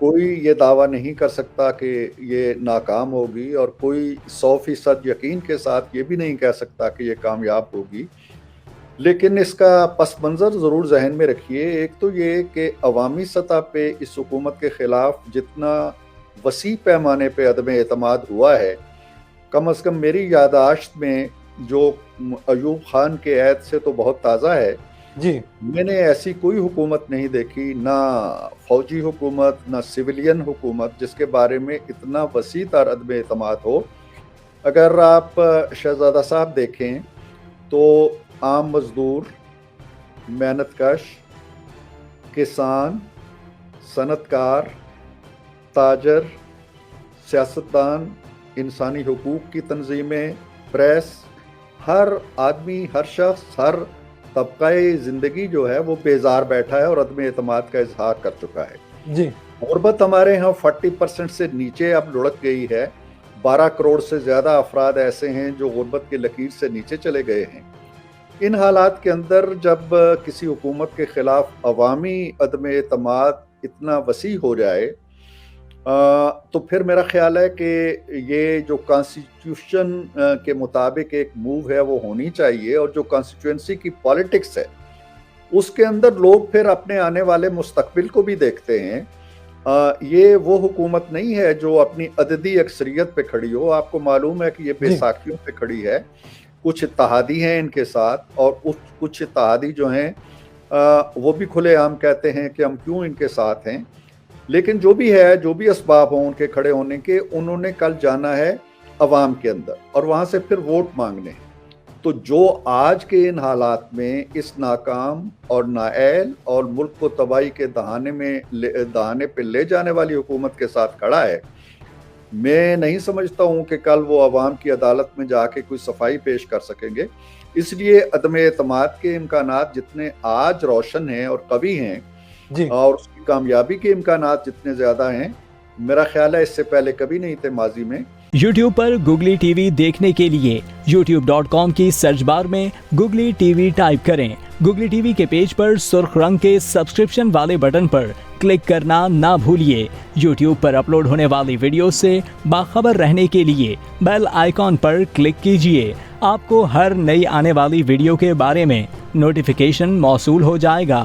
کوئی یہ دعویٰ نہیں کر سکتا کہ یہ ناکام ہوگی، اور کوئی 100% یقین کے ساتھ یہ بھی نہیں کہہ سکتا کہ یہ کامیاب ہوگی۔ لیکن اس کا پس منظر ضرور ذہن میں رکھیے۔ ایک تو یہ کہ عوامی سطح پہ اس حکومت کے خلاف جتنا وسیع پیمانے پہ عدم اعتماد ہوا ہے، کم از کم میری یادداشت میں جو ایوب خان کے عہد سے تو بہت تازہ ہے، جی میں نے ایسی کوئی حکومت نہیں دیکھی، نہ فوجی حکومت نہ سویلین حکومت، جس کے بارے میں اتنا وسیع تر عدم اعتماد ہو۔ اگر آپ شہزادہ صاحب دیکھیں تو عام مزدور، محنت کش، کسان، صنعت کار، تاجر، سیاستدان، انسانی حقوق کی تنظیمیں، پریس، ہر آدمی، ہر شخص، ہر طبقہ زندگی جو ہے وہ بیزار بیٹھا ہے اور عدم اعتماد کا اظہار کر چکا ہے۔ جی غربت ہمارے ہاں 40% سے نیچے اب لڑک گئی ہے۔ 12 کروڑ سے زیادہ افراد ایسے ہیں جو غربت کی لکیر سے نیچے چلے گئے ہیں۔ ان حالات کے اندر جب کسی حکومت کے خلاف عوامی عدم اعتماد اتنا وسیع ہو جائے تو پھر میرا خیال ہے کہ یہ جو کانسٹیٹیوشن کے مطابق ایک موو ہے وہ ہونی چاہیے، اور جو کانسٹیٹوئنسی کی پالیٹکس ہے اس کے اندر لوگ پھر اپنے آنے والے مستقبل کو بھی دیکھتے ہیں۔ یہ وہ حکومت نہیں ہے جو اپنی عددی اکثریت پہ کھڑی ہو۔ آپ کو معلوم ہے کہ یہ بے ساکھیوں پہ کھڑی ہے۔ کچھ اتحادی ہیں ان کے ساتھ، اور کچھ اتحادی جو ہیں وہ بھی کھلے عام کہتے ہیں کہ ہم کیوں ان کے ساتھ ہیں۔ لیکن جو بھی ہے، جو بھی اسباب ہوں ان کے کھڑے ہونے کے، انہوں نے کل جانا ہے عوام کے اندر اور وہاں سے پھر ووٹ مانگنے۔ تو جو آج کے ان حالات میں اس ناکام اور نااہل اور ملک کو تباہی کے دہانے پہ لے جانے والی حکومت کے ساتھ کھڑا ہے، میں نہیں سمجھتا ہوں کہ کل وہ عوام کی عدالت میں جا کے کوئی صفائی پیش کر سکیں گے۔ اس لیے عدم اعتماد کے امکانات جتنے آج روشن ہیں اور قوی ہیں، اور اس کی کامیابی کے امکانات جتنے زیادہ ہیں، میرا خیال ہے اس سے پہلے کبھی نہیں تھے ماضی میں۔ یوٹیوب پر گوگلی ٹی وی دیکھنے کے لیے youtube.com کی سرچ بار میں گوگلی ٹی وی ٹائپ کریں۔ گوگلی ٹی وی کے پیج پر سرخ رنگ کے سبسکرپشن والے بٹن پر کلک کرنا نہ بھولیے۔ یوٹیوب پر اپلوڈ ہونے والی ویڈیو سے باخبر رہنے کے لیے بیل آئیکن پر کلک کیجیے۔ آپ کو ہر نئی آنے والی ویڈیو کے بارے میں نوٹیفیکیشن موصول ہو جائے گا۔